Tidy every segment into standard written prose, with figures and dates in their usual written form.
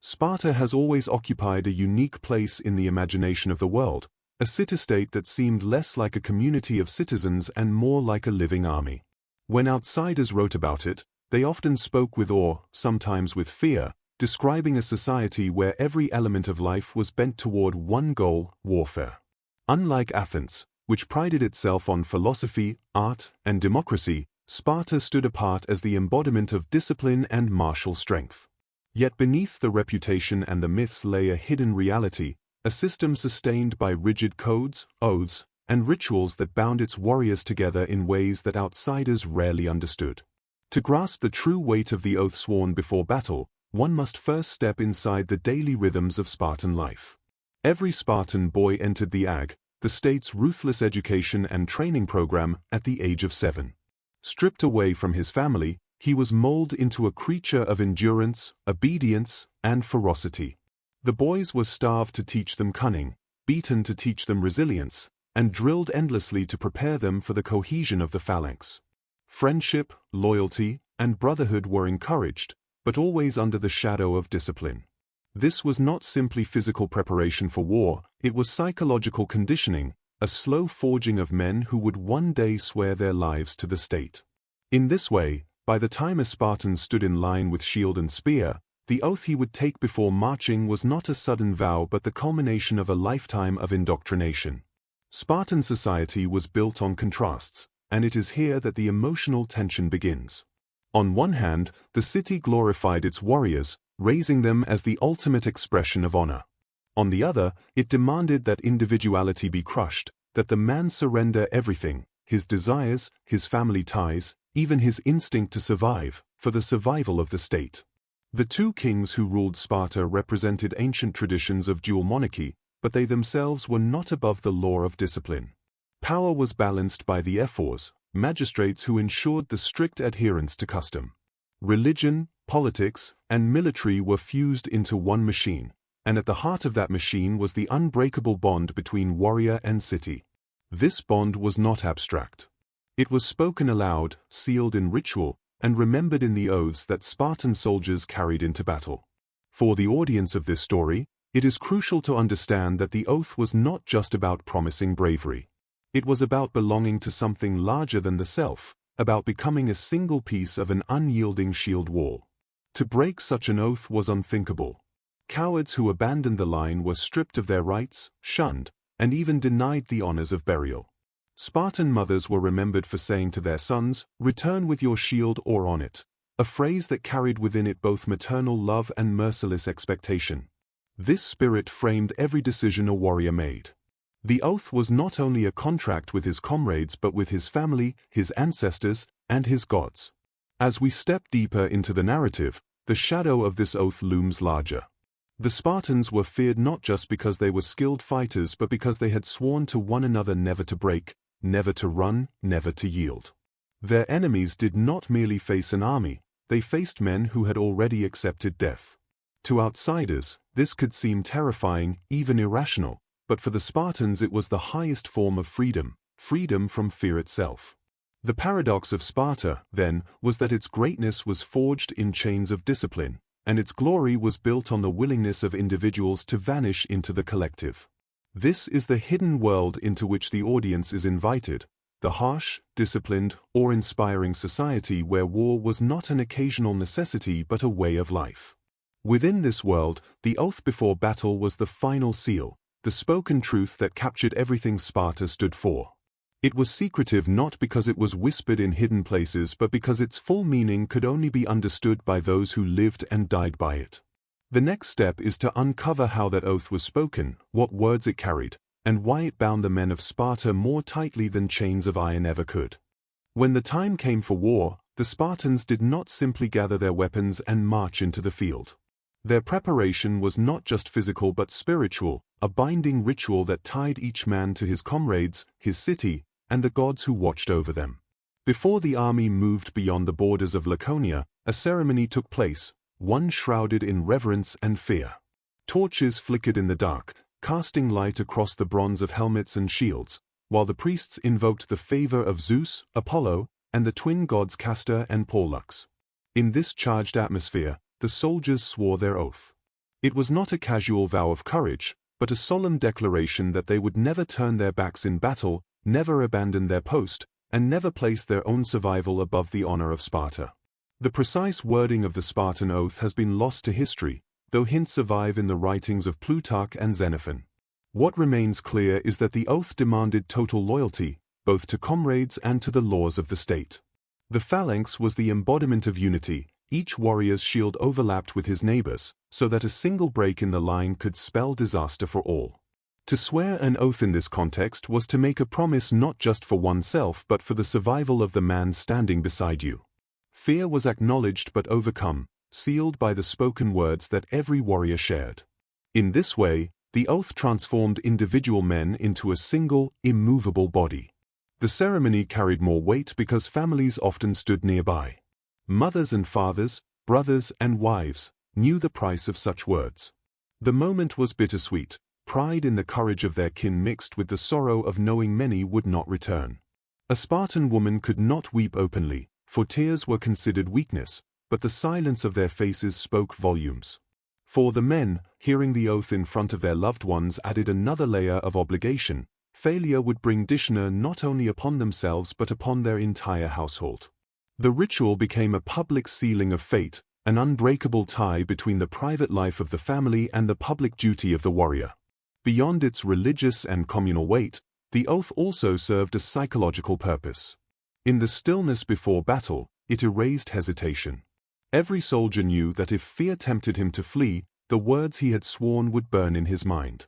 Sparta has always occupied a unique place in the imagination of the world, a city-state that seemed less like a community of citizens and more like a living army. When outsiders wrote about it, they often spoke with awe, sometimes with fear, describing a society where every element of life was bent toward one goal: warfare. Unlike Athens, which prided itself on philosophy, art, and democracy, Sparta stood apart as the embodiment of discipline and martial strength. Yet beneath the reputation and the myths lay a hidden reality, a system sustained by rigid codes, oaths, and rituals that bound its warriors together in ways that outsiders rarely understood. To grasp the true weight of the oath sworn before battle, one must first step inside the daily rhythms of Spartan life. Every Spartan boy entered the Ag, the state's ruthless education and training program, at the age of 7. Stripped away from his family, he was molded into a creature of endurance, obedience, and ferocity. The boys were starved to teach them cunning, beaten to teach them resilience, and drilled endlessly to prepare them for the cohesion of the phalanx. Friendship, loyalty, and brotherhood were encouraged, but always under the shadow of discipline. This was not simply physical preparation for war, it was psychological conditioning, a slow forging of men who would one day swear their lives to the state. In this way, by the time a Spartan stood in line with shield and spear, the oath he would take before marching was not a sudden vow but the culmination of a lifetime of indoctrination. Spartan society was built on contrasts, and it is here that the emotional tension begins. On one hand, the city glorified its warriors, raising them as the ultimate expression of honor. On the other, it demanded that individuality be crushed, that the man surrender everything, his desires, his family ties, even his instinct to survive, for the survival of the state. The two kings who ruled Sparta represented ancient traditions of dual monarchy, but they themselves were not above the law of discipline. Power was balanced by the ephors, magistrates who ensured the strict adherence to custom. Religion, politics, and military were fused into one machine, and at the heart of that machine was the unbreakable bond between warrior and city. This bond was not abstract. It was spoken aloud, sealed in ritual, and remembered in the oaths that Spartan soldiers carried into battle. For the audience of this story, it is crucial to understand that the oath was not just about promising bravery. It was about belonging to something larger than the self, about becoming a single piece of an unyielding shield wall. To break such an oath was unthinkable. Cowards who abandoned the line were stripped of their rights, shunned, and even denied the honors of burial. Spartan mothers were remembered for saying to their sons, "Return with your shield or on it," a phrase that carried within it both maternal love and merciless expectation. This spirit framed every decision a warrior made. The oath was not only a contract with his comrades but with his family, his ancestors, and his gods. As we step deeper into the narrative, the shadow of this oath looms larger. The Spartans were feared not just because they were skilled fighters but because they had sworn to one another never to break, never to run, never to yield. Their enemies did not merely face an army, they faced men who had already accepted death. To outsiders, this could seem terrifying, even irrational, but for the Spartans it was the highest form of freedom, freedom from fear itself. The paradox of Sparta, then, was that its greatness was forged in chains of discipline, and its glory was built on the willingness of individuals to vanish into the collective. This is the hidden world into which the audience is invited, the harsh, disciplined, awe-inspiring society where war was not an occasional necessity but a way of life. Within this world, the oath before battle was the final seal, the spoken truth that captured everything Sparta stood for. It was secretive not because it was whispered in hidden places but because its full meaning could only be understood by those who lived and died by it. The next step is to uncover how that oath was spoken, what words it carried, and why it bound the men of Sparta more tightly than chains of iron ever could. When the time came for war, the Spartans did not simply gather their weapons and march into the field. Their preparation was not just physical but spiritual, a binding ritual that tied each man to his comrades, his city, and the gods who watched over them. Before the army moved beyond the borders of Laconia, a ceremony took place, one shrouded in reverence and fear. Torches flickered in the dark, casting light across the bronze of helmets and shields, while the priests invoked the favor of Zeus, Apollo, and the twin gods Castor and Pollux. In this charged atmosphere, the soldiers swore their oath. It was not a casual vow of courage, but a solemn declaration that they would never turn their backs in battle, never abandon their post, and never place their own survival above the honor of Sparta. The precise wording of the Spartan oath has been lost to history, though hints survive in the writings of Plutarch and Xenophon. What remains clear is that the oath demanded total loyalty, both to comrades and to the laws of the state. The phalanx was the embodiment of unity, each warrior's shield overlapped with his neighbor's, so that a single break in the line could spell disaster for all. To swear an oath in this context was to make a promise not just for oneself but for the survival of the man standing beside you. Fear was acknowledged but overcome, sealed by the spoken words that every warrior shared. In this way, the oath transformed individual men into a single, immovable body. The ceremony carried more weight because families often stood nearby. Mothers and fathers, brothers and wives, knew the price of such words. The moment was bittersweet, pride in the courage of their kin mixed with the sorrow of knowing many would not return. A Spartan woman could not weep openly, for tears were considered weakness, but the silence of their faces spoke volumes. For the men, hearing the oath in front of their loved ones added another layer of obligation. Failure would bring dishonor not only upon themselves but upon their entire household. The ritual became a public sealing of fate, an unbreakable tie between the private life of the family and the public duty of the warrior. Beyond its religious and communal weight, the oath also served a psychological purpose. In the stillness before battle, it erased hesitation. Every soldier knew that if fear tempted him to flee, the words he had sworn would burn in his mind.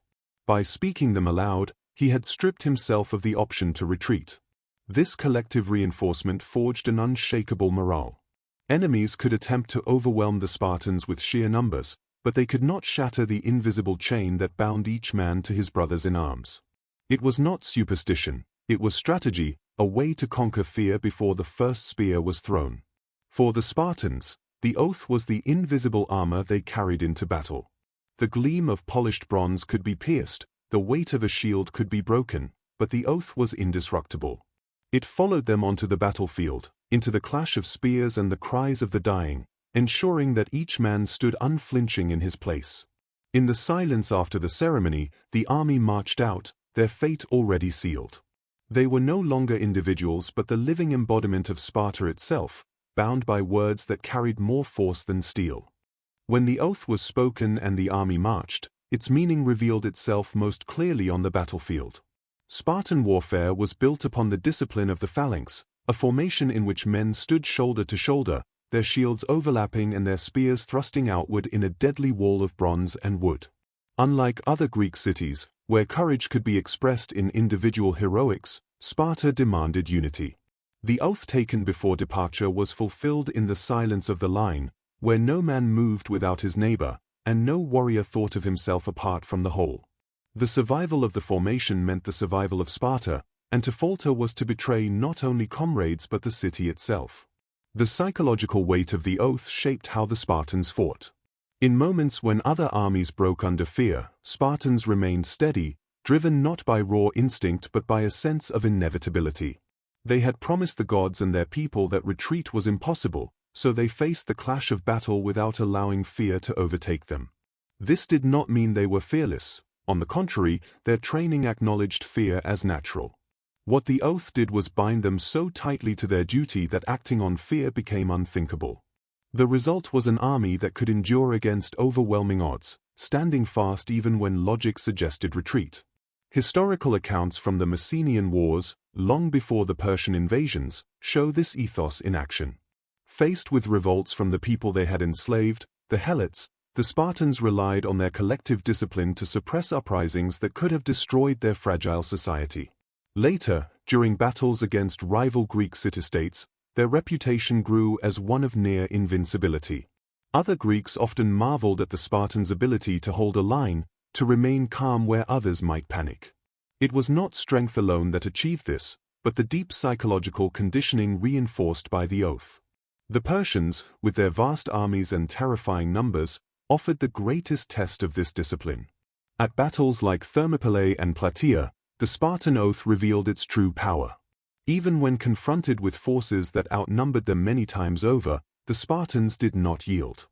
By speaking them aloud, he had stripped himself of the option to retreat. This collective reinforcement forged an unshakable morale. Enemies could attempt to overwhelm the Spartans with sheer numbers, but they could not shatter the invisible chain that bound each man to his brothers in arms. It was not superstition, it was strategy, a way to conquer fear before the first spear was thrown. For the Spartans, the oath was the invisible armor they carried into battle. The gleam of polished bronze could be pierced, the weight of a shield could be broken, but the oath was indestructible. It followed them onto the battlefield, into the clash of spears and the cries of the dying, ensuring that each man stood unflinching in his place. In the silence after the ceremony, the army marched out, their fate already sealed. They were no longer individuals but the living embodiment of Sparta itself, bound by words that carried more force than steel. When the oath was spoken and the army marched, its meaning revealed itself most clearly on the battlefield. Spartan warfare was built upon the discipline of the phalanx, a formation in which men stood shoulder to shoulder, their shields overlapping and their spears thrusting outward in a deadly wall of bronze and wood. Unlike other Greek cities, where courage could be expressed in individual heroics, Sparta demanded unity. The oath taken before departure was fulfilled in the silence of the line, where no man moved without his neighbor, and no warrior thought of himself apart from the whole. The survival of the formation meant the survival of Sparta, and to falter was to betray not only comrades but the city itself. The psychological weight of the oath shaped how the Spartans fought. In moments when other armies broke under fear, Spartans remained steady, driven not by raw instinct but by a sense of inevitability. They had promised the gods and their people that retreat was impossible, so they faced the clash of battle without allowing fear to overtake them. This did not mean they were fearless. On the contrary, their training acknowledged fear as natural. What the oath did was bind them so tightly to their duty that acting on fear became unthinkable. The result was an army that could endure against overwhelming odds, standing fast even when logic suggested retreat. Historical accounts from the Messenian Wars, long before the Persian invasions, show this ethos in action. Faced with revolts from the people they had enslaved, the Helots, the Spartans relied on their collective discipline to suppress uprisings that could have destroyed their fragile society. Later, during battles against rival Greek city-states, their reputation grew as one of near invincibility. Other Greeks often marveled at the Spartans' ability to hold a line, to remain calm where others might panic. It was not strength alone that achieved this, but the deep psychological conditioning reinforced by the oath. The Persians, with their vast armies and terrifying numbers, offered the greatest test of this discipline. At battles like Thermopylae and Plataea, the Spartan oath revealed its true power. Even when confronted with forces that outnumbered them many times over, the Spartans did not yield.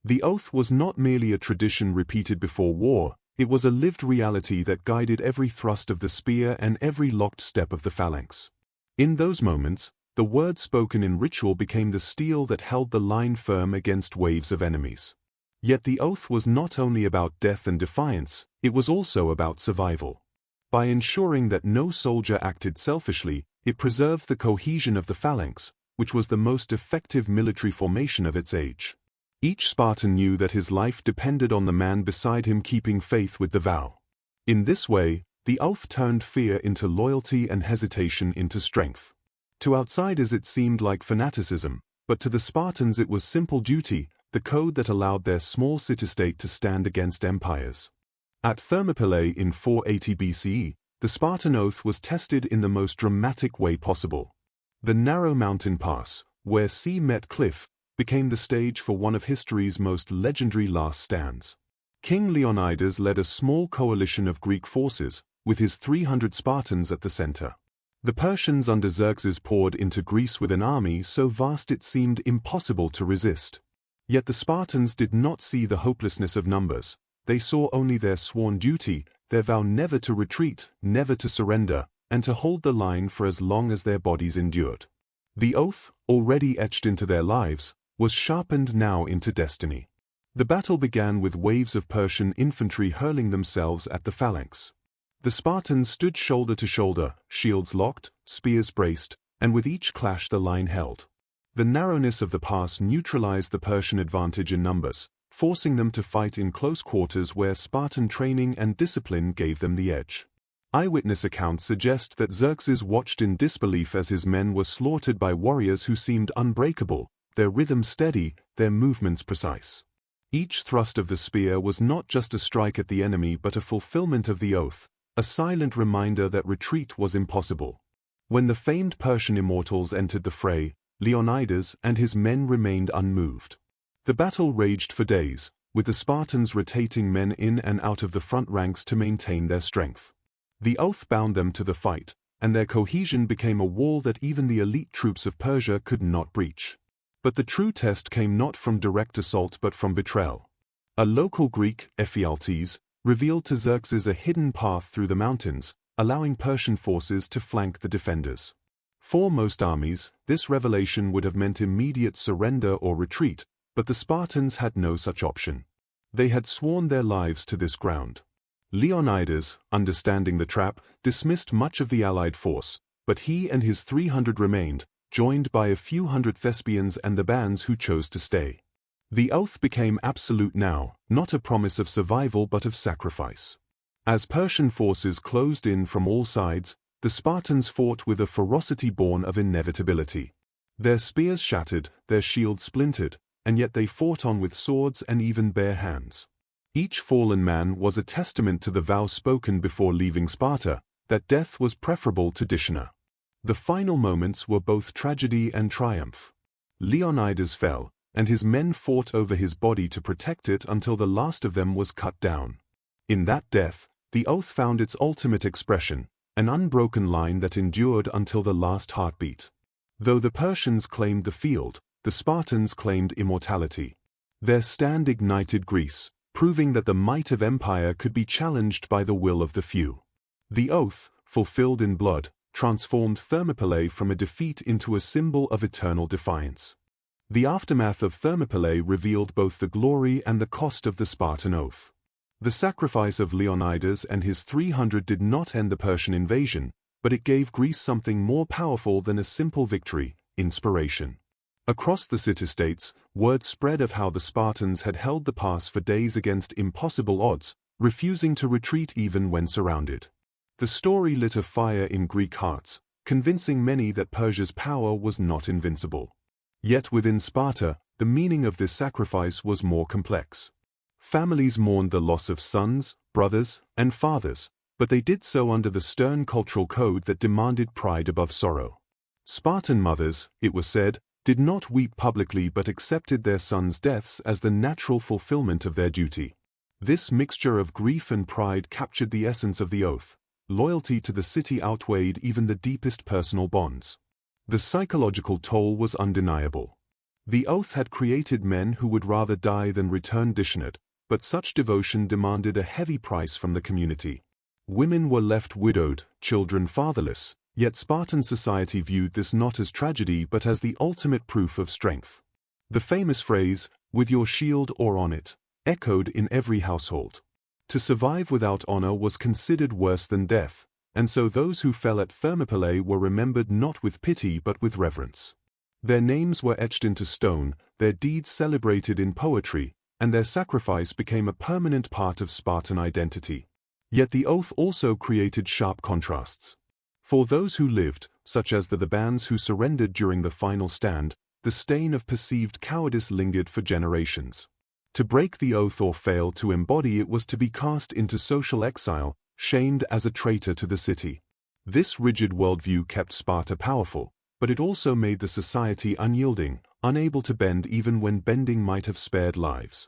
The oath was not merely a tradition repeated before war, it was a lived reality that guided every thrust of the spear and every locked step of the phalanx. In those moments, the words spoken in ritual became the steel that held the line firm against waves of enemies. Yet the oath was not only about death and defiance, it was also about survival. By ensuring that no soldier acted selfishly, it preserved the cohesion of the phalanx, which was the most effective military formation of its age. Each Spartan knew that his life depended on the man beside him keeping faith with the vow. In this way, the oath turned fear into loyalty and hesitation into strength. To outsiders it seemed like fanaticism, but to the Spartans it was simple duty, the code that allowed their small city-state to stand against empires. At Thermopylae in 480 BCE, the Spartan oath was tested in the most dramatic way possible. The narrow mountain pass, where sea met cliff, became the stage for one of history's most legendary last stands. King Leonidas led a small coalition of Greek forces, with his 300 Spartans at the center. The Persians under Xerxes poured into Greece with an army so vast it seemed impossible to resist. Yet the Spartans did not see the hopelessness of numbers, they saw only their sworn duty, their vow never to retreat, never to surrender, and to hold the line for as long as their bodies endured. The oath, already etched into their lives, was sharpened now into destiny. The battle began with waves of Persian infantry hurling themselves at the phalanx. The Spartans stood shoulder to shoulder, shields locked, spears braced, and with each clash the line held. The narrowness of the pass neutralized the Persian advantage in numbers, forcing them to fight in close quarters where Spartan training and discipline gave them the edge. Eyewitness accounts suggest that Xerxes watched in disbelief as his men were slaughtered by warriors who seemed unbreakable, their rhythm steady, their movements precise. Each thrust of the spear was not just a strike at the enemy but a fulfillment of the oath, a silent reminder that retreat was impossible. When the famed Persian immortals entered the fray, Leonidas and his men remained unmoved. The battle raged for days, with the Spartans rotating men in and out of the front ranks to maintain their strength. The oath bound them to the fight, and their cohesion became a wall that even the elite troops of Persia could not breach. But the true test came not from direct assault but from betrayal. A local Greek, Ephialtes, revealed to Xerxes a hidden path through the mountains, allowing Persian forces to flank the defenders. For most armies, this revelation would have meant immediate surrender or retreat, but the Spartans had no such option. They had sworn their lives to this ground. Leonidas, understanding the trap, dismissed much of the allied force, but he and his 300 remained, joined by a few hundred Thespians and the bands who chose to stay. The oath became absolute now, not a promise of survival but of sacrifice. As Persian forces closed in from all sides, the Spartans fought with a ferocity born of inevitability. Their spears shattered, their shields splintered, and yet they fought on with swords and even bare hands. Each fallen man was a testament to the vow spoken before leaving Sparta, that death was preferable to dishonor. The final moments were both tragedy and triumph. Leonidas fell, and his men fought over his body to protect it until the last of them was cut down. In that death, the oath found its ultimate expression, an unbroken line that endured until the last heartbeat. Though the Persians claimed the field, the Spartans claimed immortality. Their stand ignited Greece, proving that the might of empire could be challenged by the will of the few. The oath, fulfilled in blood, transformed Thermopylae from a defeat into a symbol of eternal defiance. The aftermath of Thermopylae revealed both the glory and the cost of the Spartan oath. The sacrifice of Leonidas and his 300 did not end the Persian invasion, but it gave Greece something more powerful than a simple victory: inspiration. Across the city-states, word spread of how the Spartans had held the pass for days against impossible odds, refusing to retreat even when surrounded. The story lit a fire in Greek hearts, convincing many that Persia's power was not invincible. Yet within Sparta, the meaning of this sacrifice was more complex. Families mourned the loss of sons, brothers, and fathers, but they did so under the stern cultural code that demanded pride above sorrow. Spartan mothers, it was said, did not weep publicly but accepted their sons' deaths as the natural fulfillment of their duty. This mixture of grief and pride captured the essence of the oath. Loyalty to the city outweighed even the deepest personal bonds. The psychological toll was undeniable. The oath had created men who would rather die than return dishonoured, but such devotion demanded a heavy price from the community. Women were left widowed, children fatherless, yet Spartan society viewed this not as tragedy but as the ultimate proof of strength. The famous phrase, "with your shield or on it," echoed in every household. To survive without honor was considered worse than death, and so those who fell at Thermopylae were remembered not with pity but with reverence. Their names were etched into stone, their deeds celebrated in poetry, and their sacrifice became a permanent part of Spartan identity. Yet the oath also created sharp contrasts. For those who lived, such as the bands who surrendered during the final stand, the stain of perceived cowardice lingered for generations. To break the oath or fail to embody it was to be cast into social exile, shamed as a traitor to the city. This rigid worldview kept Sparta powerful, but it also made the society unyielding, unable to bend even when bending might have spared lives.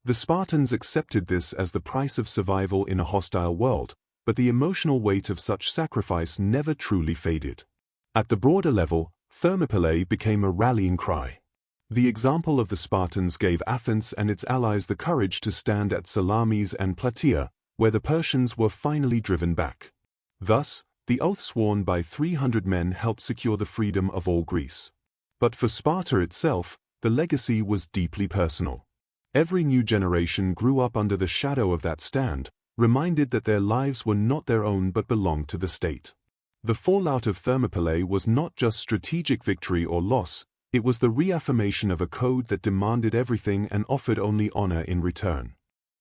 The Spartans accepted this as the price of survival in a hostile world, but the emotional weight of such sacrifice never truly faded. At the broader level, Thermopylae became a rallying cry. The example of the Spartans gave Athens and its allies the courage to stand at Salamis and Plataea, where the Persians were finally driven back. Thus, the oath sworn by 300 men helped secure the freedom of all Greece. But for Sparta itself, the legacy was deeply personal. Every new generation grew up under the shadow of that stand, reminded that their lives were not their own but belonged to the state. The fallout of Thermopylae was not just strategic victory or loss, it was the reaffirmation of a code that demanded everything and offered only honor in return.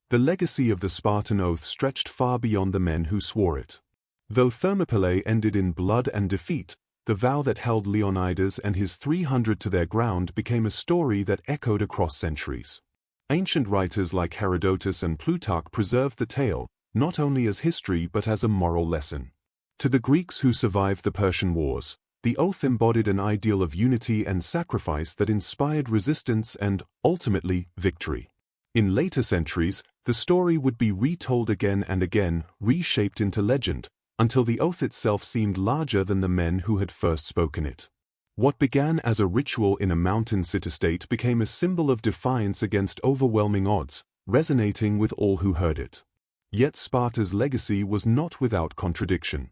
The legacy of the Spartan oath stretched far beyond the men who swore it. Though Thermopylae ended in blood and defeat, the vow that held Leonidas and his 300 to their ground became a story that echoed across centuries. Ancient writers like Herodotus and Plutarch preserved the tale, not only as history but as a moral lesson. To the Greeks who survived the Persian Wars, the oath embodied an ideal of unity and sacrifice that inspired resistance and, ultimately, victory. In later centuries, the story would be retold again and again, reshaped into legend, until the oath itself seemed larger than the men who had first spoken it. What began as a ritual in a mountain city-state became a symbol of defiance against overwhelming odds, resonating with all who heard it. Yet Sparta's legacy was not without contradiction.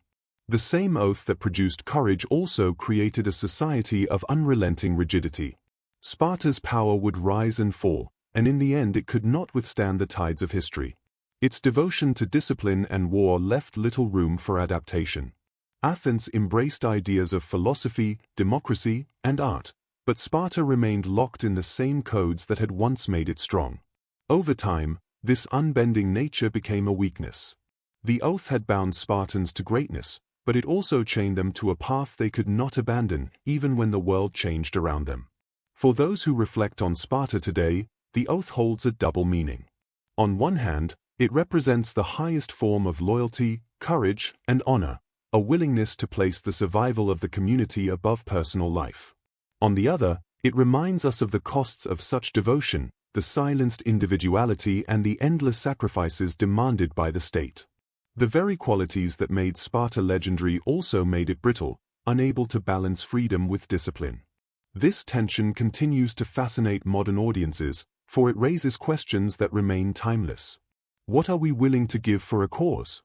The same oath that produced courage also created a society of unrelenting rigidity. Sparta's power would rise and fall, and in the end it could not withstand the tides of history. Its devotion to discipline and war left little room for adaptation. Athens embraced ideas of philosophy, democracy, and art, but Sparta remained locked in the same codes that had once made it strong. Over time, this unbending nature became a weakness. The oath had bound Spartans to greatness, but it also chained them to a path they could not abandon, even when the world changed around them. For those who reflect on Sparta today, the oath holds a double meaning. On one hand, it represents the highest form of loyalty, courage, and honor, a willingness to place the survival of the community above personal life. On the other, it reminds us of the costs of such devotion, the silenced individuality and the endless sacrifices demanded by the state. The very qualities that made Sparta legendary also made it brittle, unable to balance freedom with discipline. This tension continues to fascinate modern audiences, for it raises questions that remain timeless. What are we willing to give for a cause?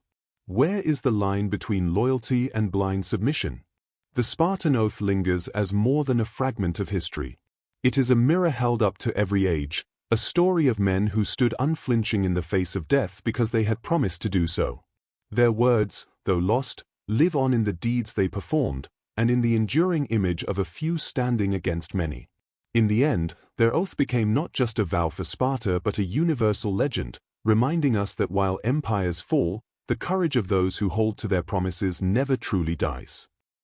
Where is the line between loyalty and blind submission? The Spartan oath lingers as more than a fragment of history. It is a mirror held up to every age, a story of men who stood unflinching in the face of death because they had promised to do so. Their words, though lost, live on in the deeds they performed, and in the enduring image of a few standing against many. In the end, their oath became not just a vow for Sparta but a universal legend, reminding us that while empires fall, the courage of those who hold to their promises never truly dies.